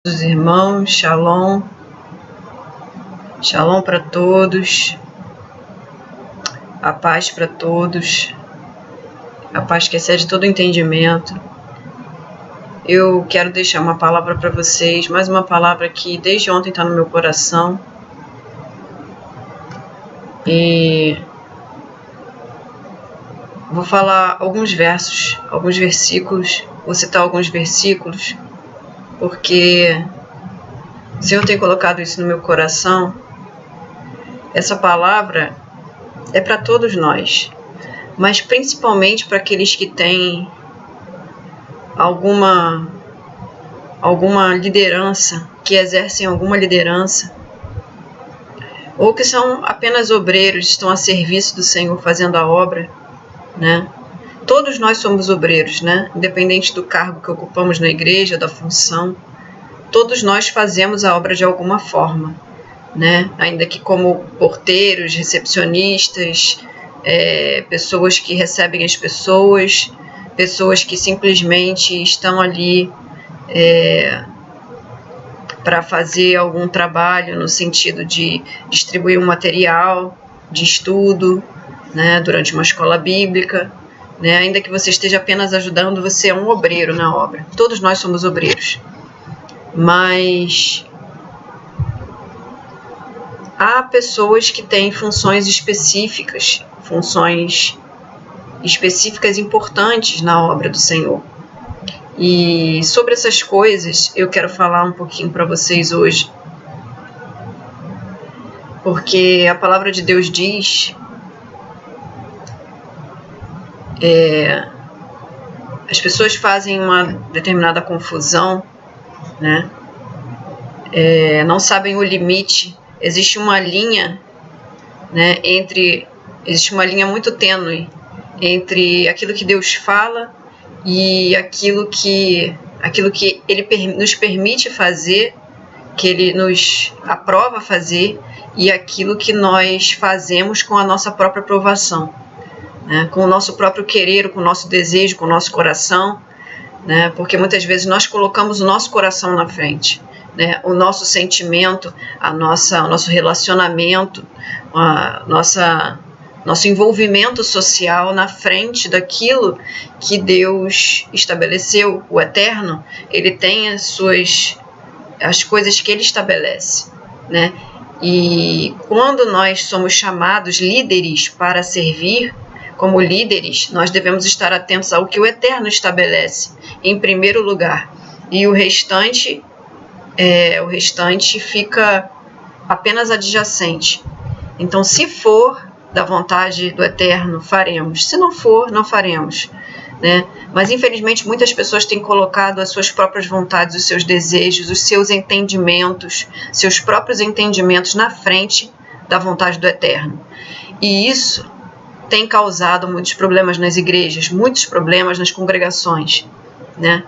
Os irmãos, shalom, shalom para todos, a paz para todos, a paz que excede todo entendimento. Eu quero deixar uma palavra para vocês, mais uma palavra que desde ontem está no meu coração. E vou falar alguns versos, alguns versículos, vou citar alguns versículos, porque o Senhor tem colocado isso no meu coração. Essa palavra é para todos nós, mas principalmente para aqueles que têm alguma liderança, que exercem alguma liderança, ou que são apenas obreiros, estão a serviço do Senhor fazendo a obra, né? Todos nós somos obreiros, né? Independente do cargo que ocupamos na igreja, da função, todos nós fazemos a obra de alguma forma, né? Ainda que como porteiros, recepcionistas, pessoas que recebem as pessoas, pessoas que simplesmente estão ali para fazer algum trabalho no sentido de distribuir um material de estudo, né, durante uma escola bíblica, né, ainda que você esteja apenas ajudando, você é um obreiro na obra. Todos nós somos obreiros. Mas há pessoas que têm funções específicas importantes na obra do Senhor. E sobre essas coisas eu quero falar um pouquinho para vocês hoje. Porque a palavra de Deus diz, as pessoas fazem uma determinada confusão, né? Não sabem o limite. Existe uma linha, né, existe uma linha muito tênue entre aquilo que Deus fala e aquilo que Ele nos permite fazer, que Ele nos aprova fazer, e aquilo que nós fazemos com a nossa própria aprovação, né? Com o nosso próprio querer, com o nosso desejo, com o nosso coração, né? Porque muitas vezes nós colocamos o nosso coração na frente, né? O nosso sentimento, o nosso relacionamento, nosso envolvimento social na frente daquilo que Deus estabeleceu. O Eterno, Ele tem as coisas que Ele estabelece, né? E quando nós somos chamados líderes para servir, como líderes, nós devemos estar atentos ao que o Eterno estabelece em primeiro lugar. E o restante fica apenas adjacente. Então, se for da vontade do Eterno, faremos. Se não for, não faremos, né? Mas, infelizmente, muitas pessoas têm colocado as suas próprias vontades, os seus desejos, os seus entendimentos, seus próprios entendimentos na frente da vontade do Eterno. E isso tem causado muitos problemas nas igrejas, muitos problemas nas congregações, né?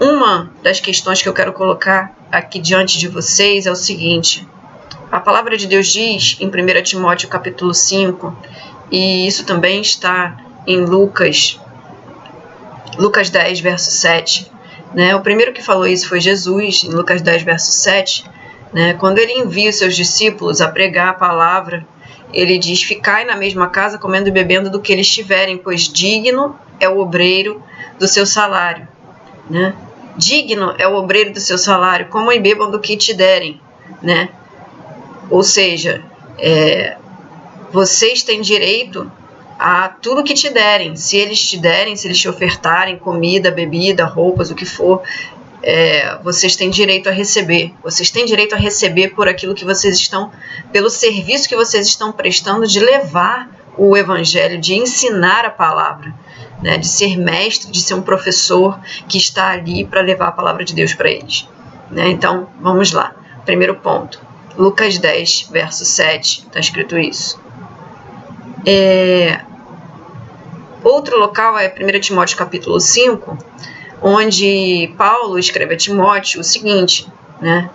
Uma das questões que eu quero colocar aqui diante de vocês é o seguinte: a palavra de Deus diz em 1 Timóteo capítulo 5, e isso também está em Lucas 10, verso 7, né? O primeiro que falou isso foi Jesus, em Lucas 10, verso 7, né? Quando ele envia os seus discípulos a pregar a palavra, ele diz: ficai na mesma casa comendo e bebendo do que eles tiverem, pois digno é o obreiro do seu salário, né? Digno é o obreiro do seu salário, comam e bebam do que te derem, né? Ou seja, vocês têm direito a tudo que te derem. Se eles te ofertarem comida, bebida, roupas, o que for, vocês têm direito a receber. Vocês têm direito a receber por aquilo que vocês estão, pelo serviço que vocês estão prestando de levar o evangelho, de ensinar a palavra, né? De ser mestre, de ser um professor que está ali para levar a palavra de Deus para eles, né? Então, vamos lá. Primeiro ponto. Lucas 10, verso 7, está escrito isso. Outro local é 1 Timóteo capítulo 5, onde Paulo escreve a Timóteo o seguinte, né?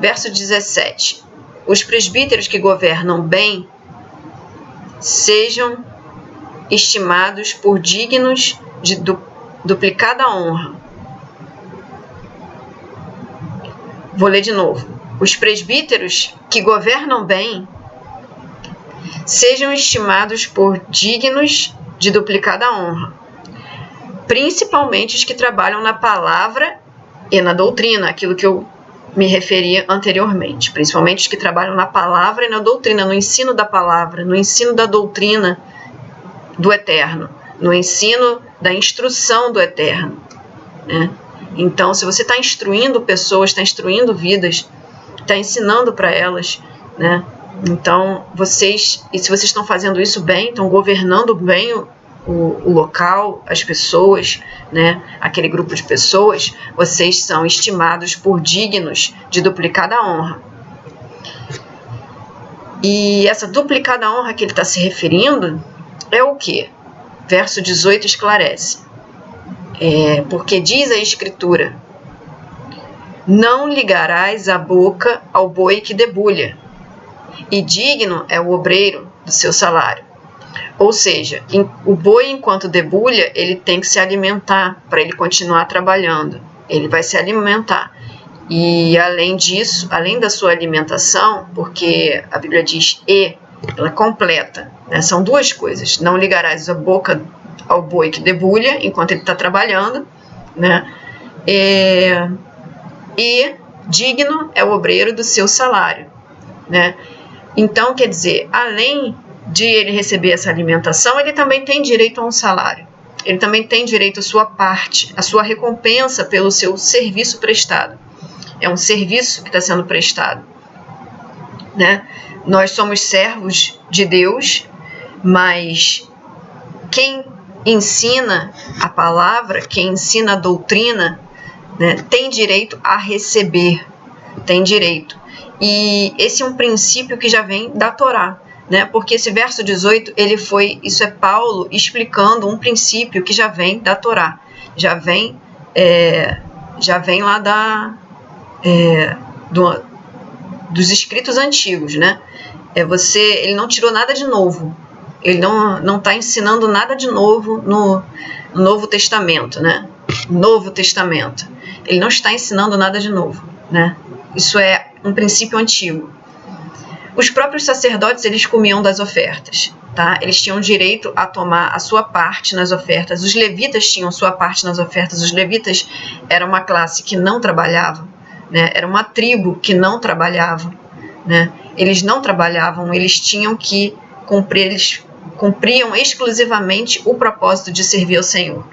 Verso 17. Os presbíteros que governam bem sejam estimados por dignos de duplicada honra, Vou ler de novo. Os presbíteros que governam bem sejam estimados por dignos de duplicada honra, principalmente os que trabalham na palavra e na doutrina, aquilo que eu me referia anteriormente, principalmente os que trabalham na palavra e na doutrina, no ensino da palavra, no ensino da doutrina do Eterno, no ensino da instrução do Eterno, né? Então, se você está instruindo pessoas, está instruindo vidas, está ensinando para elas, né? Então, e se vocês estão fazendo isso bem, estão governando bem o local, as pessoas, né? Aquele grupo de pessoas, vocês são estimados por dignos de duplicada honra. E essa duplicada honra que ele está se referindo é o quê? Verso 18 esclarece. Porque diz a Escritura: não ligarás a boca ao boi que debulha, e digno é o obreiro do seu salário. Ou seja, o boi, enquanto debulha, ele tem que se alimentar para ele continuar trabalhando. Ele vai se alimentar. E além disso, além da sua alimentação, porque a Bíblia diz ela completa, né? São duas coisas. Não ligarás a boca ao boi que debulha enquanto ele está trabalhando, né? E digno é o obreiro do seu salário, né? Então, quer dizer, além de ele receber essa alimentação, ele também tem direito a um salário. Ele também tem direito à sua parte, à sua recompensa pelo seu serviço prestado. É um serviço que está sendo prestado, né? Nós somos servos de Deus, mas quem ensina a palavra, quem ensina a doutrina, né, tem direito a receber, tem direito. E esse é um princípio que já vem da Torá, né? Porque esse verso 18, isso é Paulo explicando um princípio que já vem da Torá, já vem lá dos escritos antigos, né? Ele não tirou nada de novo, ele não está ensinando nada de novo no Novo Testamento, né? Novo Testamento, ele não está ensinando nada de novo, né? Isso é um princípio antigo. Os próprios sacerdotes, eles comiam das ofertas, tá? Eles tinham direito a tomar a sua parte nas ofertas. Os levitas tinham sua parte nas ofertas. Os levitas eram uma classe que não trabalhava, né? Era uma tribo que não trabalhava, né? Eles não trabalhavam, eles tinham que cumprir, eles cumpriam exclusivamente o propósito de servir ao Senhor,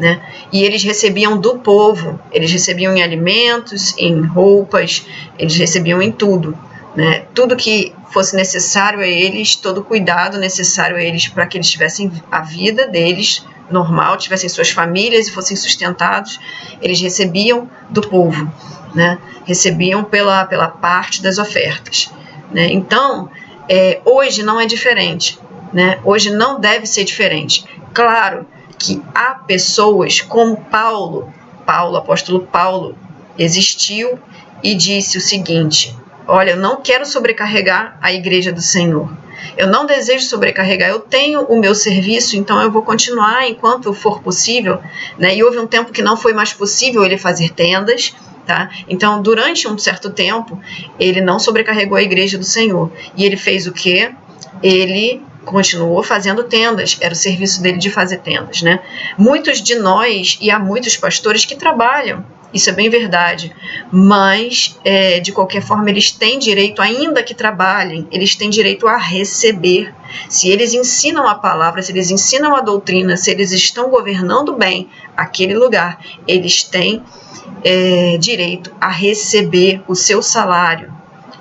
né? E eles recebiam do povo, eles recebiam em alimentos, em roupas, eles recebiam em tudo, né? Tudo que fosse necessário a eles, todo o cuidado necessário a eles para que eles tivessem a vida deles normal, tivessem suas famílias e fossem sustentados, eles recebiam do povo, né? Recebiam pela parte das ofertas, né? Então, hoje não é diferente, né? Hoje não deve ser diferente. Claro que há pessoas como Paulo, apóstolo Paulo, existiu e disse o seguinte: olha, eu não quero sobrecarregar a igreja do Senhor. Eu não desejo sobrecarregar. Eu tenho o meu serviço, então eu vou continuar enquanto for possível, né? E houve um tempo que não foi mais possível ele fazer tendas, tá? Então, durante um certo tempo, ele não sobrecarregou a igreja do Senhor. E ele fez o quê? Ele continuou fazendo tendas, era o serviço dele de fazer tendas, né? Muitos de nós, e há muitos pastores que trabalham, isso é bem verdade, mas de qualquer forma eles têm direito, ainda que trabalhem, eles têm direito a receber. Se eles ensinam a palavra, se eles ensinam a doutrina, se eles estão governando bem aquele lugar, eles têm direito a receber o seu salário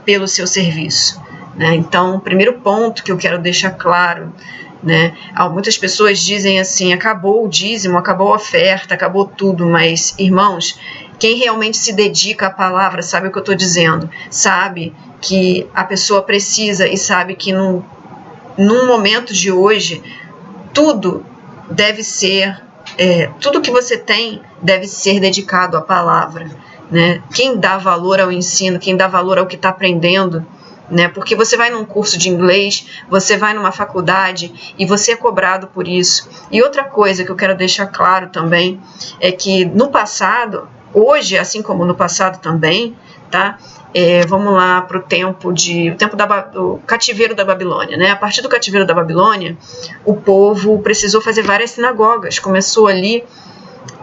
pelo seu serviço, né? Então, o primeiro ponto que eu quero deixar claro, né? Muitas pessoas dizem assim: acabou o dízimo, acabou a oferta, acabou tudo, mas, irmãos, quem realmente se dedica à palavra sabe o que eu estou dizendo, sabe que a pessoa precisa e sabe que num momento de hoje tudo deve ser, tudo que você tem deve ser dedicado à palavra, né? Quem dá valor ao ensino, quem dá valor ao que está aprendendo, né? Porque você vai num curso de inglês, você vai numa faculdade e você é cobrado por isso. E outra coisa que eu quero deixar claro também é que no passado, Hoje, assim como no passado também, tá? Vamos lá para o tempo do cativeiro da Babilônia, né? A partir do cativeiro da Babilônia, o povo precisou fazer várias sinagogas, começou ali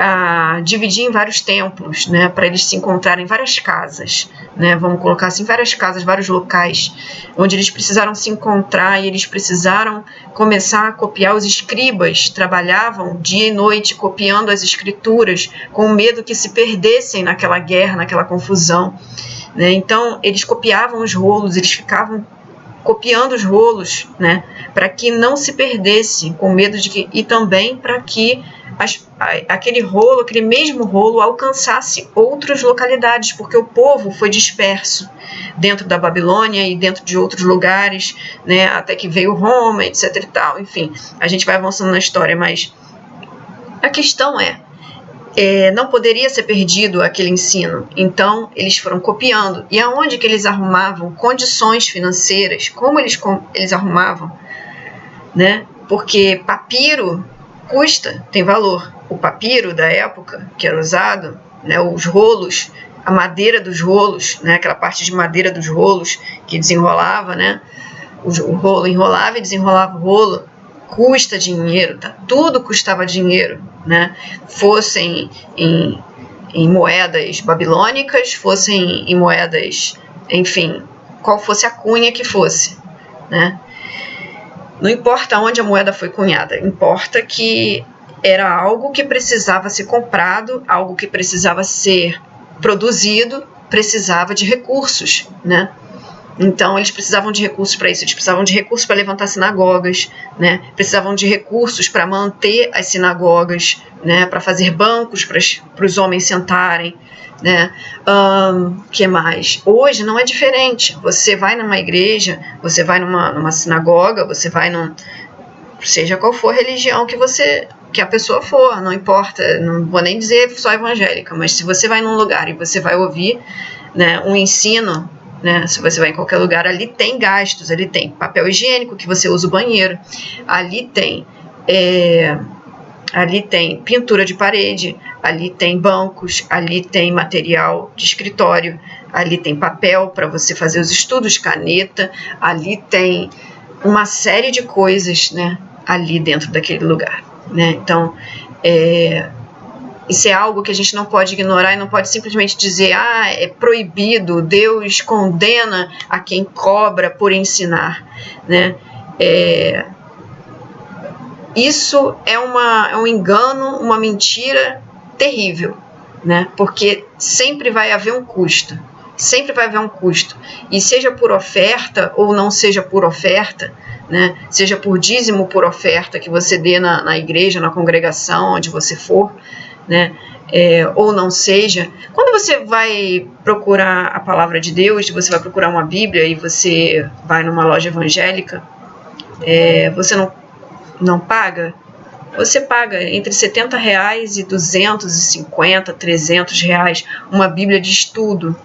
a dividir em vários templos, né, para eles se encontrarem em várias casas, né, vamos colocar assim, várias casas, vários locais, onde eles precisaram se encontrar e eles precisaram começar a copiar. Os escribas trabalhavam dia e noite copiando as escrituras, com medo que se perdessem naquela guerra, naquela confusão, né, então eles copiavam os rolos, eles ficavam copiando os rolos, né, para que não se perdesse, com medo de que, e também para que aquele mesmo rolo alcançasse outras localidades, porque o povo foi disperso dentro da Babilônia e dentro de outros lugares, né, até que veio Roma, etc e tal. Enfim, a gente vai avançando na história, mas a questão não poderia ser perdido aquele ensino, então eles foram copiando. E aonde que eles arrumavam condições financeiras? Como eles arrumavam, né? Porque papiro custa, tem valor. O papiro da época que era usado, né, os rolos, a madeira dos rolos, né, aquela parte de madeira dos rolos que desenrolava, né, o rolo enrolava e desenrolava o rolo, custa dinheiro, tá? Tudo custava dinheiro, né? Fossem em moedas babilônicas, fossem em moedas, enfim, qual fosse a cunha que fosse, né? Não importa onde a moeda foi cunhada, importa que era algo que precisava ser comprado, algo que precisava ser produzido, precisava de recursos, né? Então, eles precisavam de recursos para isso, eles precisavam de recursos para levantar sinagogas, né? Precisavam de recursos para manter as sinagogas, né? Para fazer bancos para os homens sentarem, né? Que mais? Hoje não é diferente. Você vai numa igreja, você vai numa sinagoga, você vai seja qual for a religião que a pessoa for, não importa, não vou nem dizer só evangélica, mas se você vai num lugar e você vai ouvir, né, um ensino, né, se você vai em qualquer lugar, ali tem gastos, ali tem papel higiênico que você usa o banheiro, ali tem pintura de parede, ali tem bancos, ali tem material de escritório, ali tem papel para você fazer os estudos, caneta, ali tem uma série de coisas, né, ali dentro daquele lugar, né? Então, isso é algo que a gente não pode ignorar e não pode simplesmente dizer, é proibido, Deus condena a quem cobra por ensinar, né? Isso é um engano, uma mentira terrível, né? Porque sempre vai haver um custo, e seja por oferta ou não seja por oferta, né? Seja por dízimo, por oferta que você dê na igreja, na congregação, onde você for, né? Ou não seja, quando você vai procurar a palavra de Deus, você vai procurar uma Bíblia e você vai numa loja evangélica, você não paga? Você paga entre R$70 e R$250, R$300 uma Bíblia de estudo,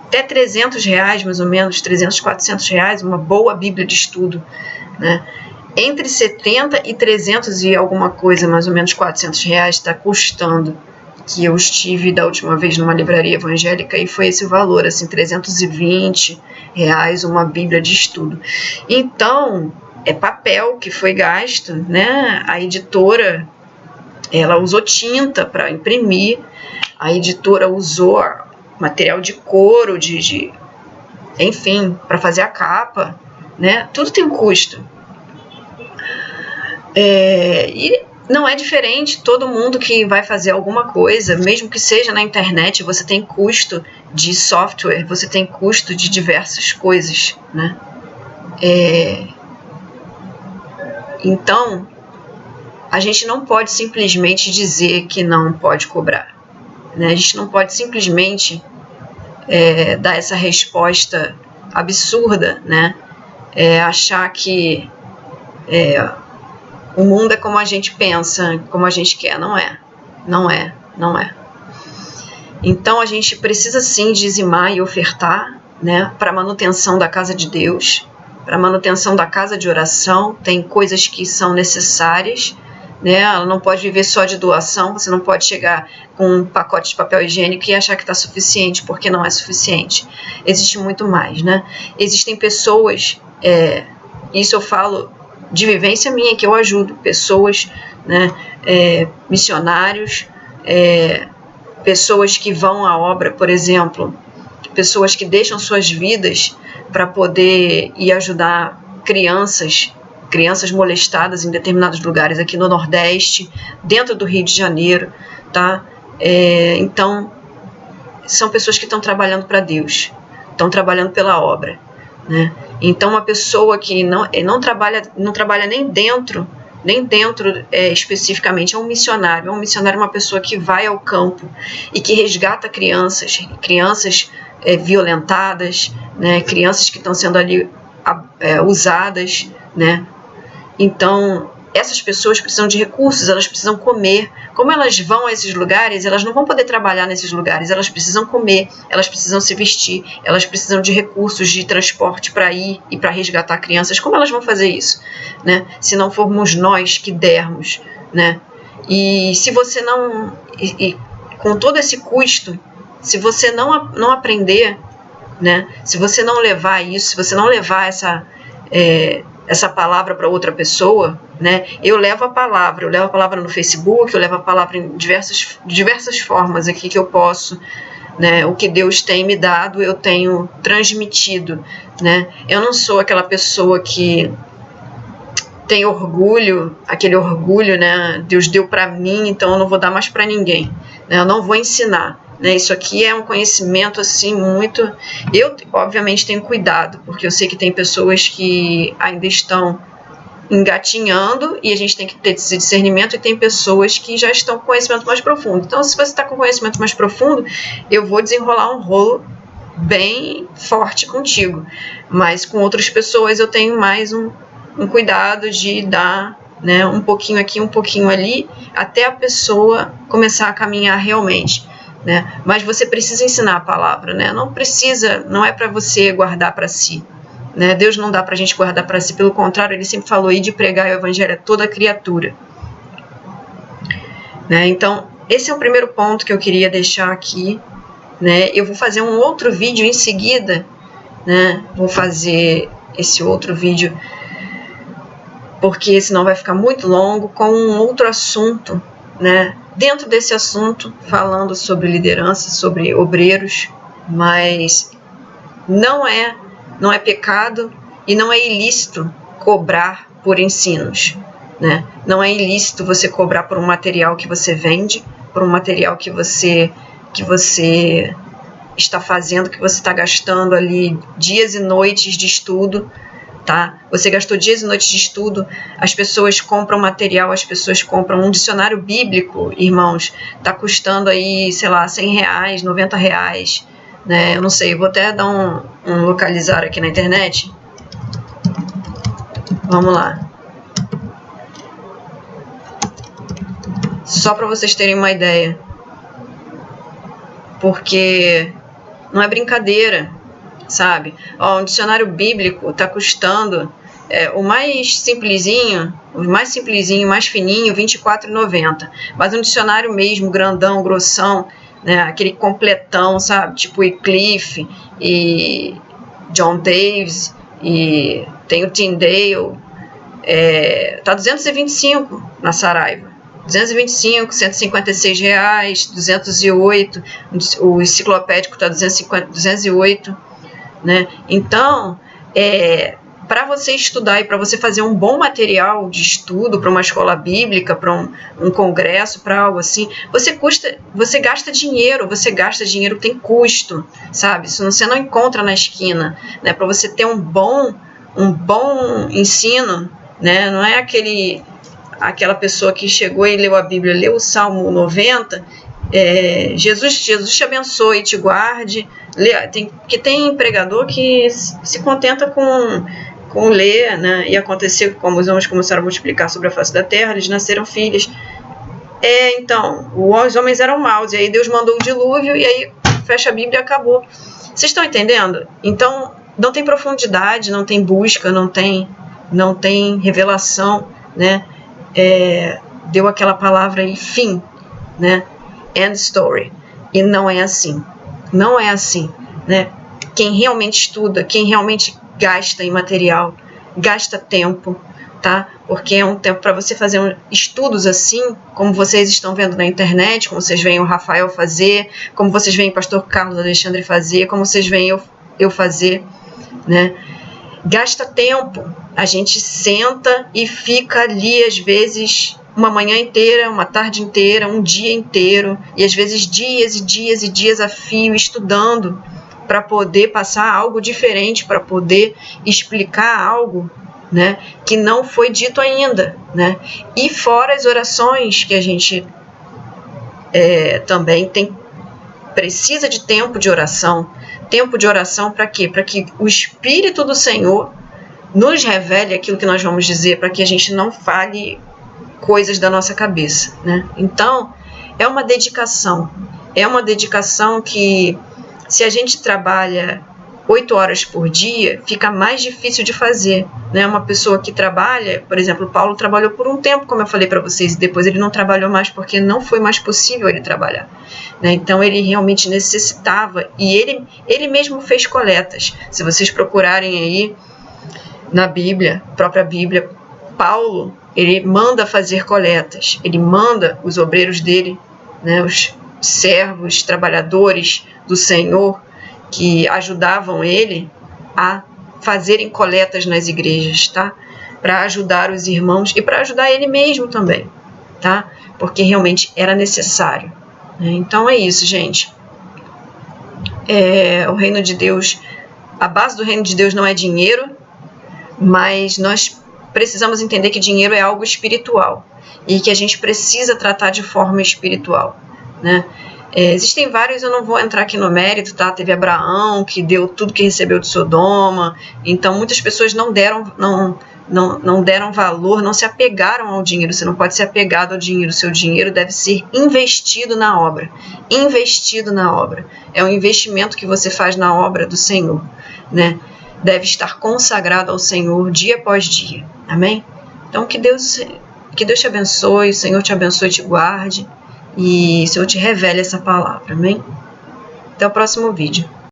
até R$300 mais ou menos, R$300, R$400, uma boa Bíblia de estudo, né? Entre 70 e 300 e alguma coisa, mais ou menos R$400 está custando, que eu estive da última vez numa livraria evangélica e foi esse o valor, assim, R$320 uma Bíblia de estudo. Então, é papel que foi gasto, né? A editora, ela usou tinta para imprimir, a editora usou material de couro, enfim, para fazer a capa, né? Tudo tem um custo. E não é diferente, todo mundo que vai fazer alguma coisa, mesmo que seja na internet, você tem custo de software, você tem custo de diversas coisas, né? Então, a gente não pode simplesmente dizer que não pode cobrar, né? A gente não pode simplesmente dar essa resposta absurda, né? Achar que o mundo é como a gente pensa, como a gente quer. Não é. Então a gente precisa sim dizimar e ofertar, né, para a manutenção da casa de Deus, para a manutenção da casa de oração. Tem coisas que são necessárias, né? Ela não pode viver só de doação. Você não pode chegar com um pacote de papel higiênico e achar que está suficiente, porque não é suficiente. Existe muito mais, né? Existem pessoas, isso eu falo de vivência minha, que eu ajudo pessoas, né? Missionários, pessoas que vão à obra, por exemplo, pessoas que deixam suas vidas para poder ir ajudar crianças molestadas em determinados lugares aqui no Nordeste, dentro do Rio de Janeiro, tá? Então, são pessoas que estão trabalhando para Deus, estão trabalhando pela obra, né? Então, uma pessoa que não trabalha nem dentro especificamente, é um missionário. É uma pessoa que vai ao campo e que resgata crianças violentadas, né? Crianças que estão sendo ali usadas, né? Então, essas pessoas precisam de recursos, elas precisam comer. Como elas vão a esses lugares, elas não vão poder trabalhar nesses lugares, elas precisam comer, elas precisam se vestir, elas precisam de recursos de transporte para ir e para resgatar crianças. Como elas vão fazer isso, né? Se não formos nós que dermos, né? E se você não... com todo esse custo, se você não aprender, né? Se você não levar isso, se você não levar essa palavra para outra pessoa, né? Eu levo a palavra no Facebook, eu levo a palavra em diversas formas aqui que eu posso, né? O que Deus tem me dado, eu tenho transmitido, né? Eu não sou aquela pessoa que tem orgulho, aquele orgulho, né? Deus deu para mim, então eu não vou dar mais para ninguém, né? Eu não vou ensinar. Isso aqui é um conhecimento assim muito... Eu, obviamente, tenho cuidado, porque eu sei que tem pessoas que ainda estão engatinhando e a gente tem que ter esse discernimento, e tem pessoas que já estão com conhecimento mais profundo. Então, se você está com conhecimento mais profundo, eu vou desenrolar um rolo bem forte contigo. Mas com outras pessoas eu tenho mais um cuidado de dar, né, um pouquinho aqui, um pouquinho ali, até a pessoa começar a caminhar realmente. Né? Mas você precisa ensinar a palavra, né? Não é para você guardar para si, né? Deus não dá para a gente guardar para si, pelo contrário, ele sempre falou aí de pregar o evangelho a toda criatura, né? Então, esse é o primeiro ponto que eu queria deixar aqui, né? Eu vou fazer um outro vídeo em seguida, né? Vou fazer esse outro vídeo porque senão vai ficar muito longo, com um outro assunto, né? Dentro desse assunto, falando sobre liderança, sobre obreiros, mas não é pecado e não é ilícito cobrar por ensinos, né? Não é ilícito você cobrar por um material que você vende, por um material que você está fazendo, que você está gastando ali dias e noites de estudo, tá? Você gastou dias e noites de estudo, as pessoas compram material, as pessoas compram um dicionário bíblico, irmãos, tá custando aí, sei lá, R$100, R$90, né? Eu não sei, vou até dar um localizar aqui na internet. Vamos lá. Só para vocês terem uma ideia. Porque não é brincadeira, sabe? Um dicionário bíblico está custando o mais simplesinho, mais fininho, R$24,90. Mas um dicionário mesmo, grandão, grossão, né? Aquele completão, sabe? Tipo Wycliffe e John Davis, e tem o Tyndale, tá R$225 na Saraiva. 225, R$156, 208, o enciclopédico está 208, né? Então, para você estudar e para você fazer um bom material de estudo para uma escola bíblica, para um congresso, para algo assim, você gasta dinheiro, tem custo, sabe? Isso você não encontra na esquina, né? Para você ter um bom ensino, né? Não é aquela pessoa que chegou e leu a Bíblia, leu o Salmo 90, Jesus te abençoe e te guarde. Tem pregador que se contenta com ler, né? E acontecer, como os homens começaram a multiplicar sobre a face da terra, eles nasceram filhos. Então, os homens eram maus, e aí Deus mandou o dilúvio, e aí fecha a Bíblia e acabou. Vocês estão entendendo? Então, não tem profundidade, não tem busca, não tem revelação, né? deu aquela palavra e fim, né? End story. E não é assim. Não é assim, né? Quem realmente estuda, quem realmente gasta em material, gasta tempo, tá? Porque é um tempo para você fazer estudos assim, como vocês estão vendo na internet, como vocês veem o Rafael fazer, como vocês veem o pastor Carlos Alexandre fazer, como vocês veem eu fazer, né? Gasta tempo. A gente senta e fica ali, às vezes, uma manhã inteira, uma tarde inteira, um dia inteiro, e às vezes dias e dias e dias a fio, estudando para poder passar algo diferente, para poder explicar algo, né, que não foi dito ainda, né? E fora as orações que a gente também precisa de tempo de oração. Tempo de oração para quê? Para que o Espírito do Senhor nos revele aquilo que nós vamos dizer, para que a gente não fale coisas da nossa cabeça, né? Então, é uma dedicação que, se a gente trabalha 8 horas por dia, fica mais difícil de fazer, né? Uma pessoa que trabalha, por exemplo, Paulo trabalhou por um tempo, como eu falei para vocês, e depois ele não trabalhou mais porque não foi mais possível ele trabalhar, né? Então ele realmente necessitava, e ele mesmo fez coletas. Se vocês procurarem aí na Bíblia, própria Bíblia, Paulo, ele manda fazer coletas, ele manda os obreiros dele, né, os servos, trabalhadores do Senhor, que ajudavam ele a fazerem coletas nas igrejas, tá? Para ajudar os irmãos e para ajudar ele mesmo também, tá? Porque realmente era necessário, né? Então é isso, gente. O reino de Deus, a base do reino de Deus não é dinheiro, mas nós precisamos entender que dinheiro é algo espiritual e que a gente precisa tratar de forma espiritual, né? Existem vários, eu não vou entrar aqui no mérito, tá? Teve Abraão, que deu tudo que recebeu de Sodoma, então muitas pessoas não deram valor, não se apegaram ao dinheiro. Você não pode ser apegado ao dinheiro, seu dinheiro deve ser investido na obra. Investido na obra. É um investimento que você faz na obra do Senhor, né? Deve estar consagrado ao Senhor dia após dia, amém? Então que Deus te abençoe, o Senhor te abençoe e te guarde, e o Senhor te revele essa palavra, amém? Até o próximo vídeo.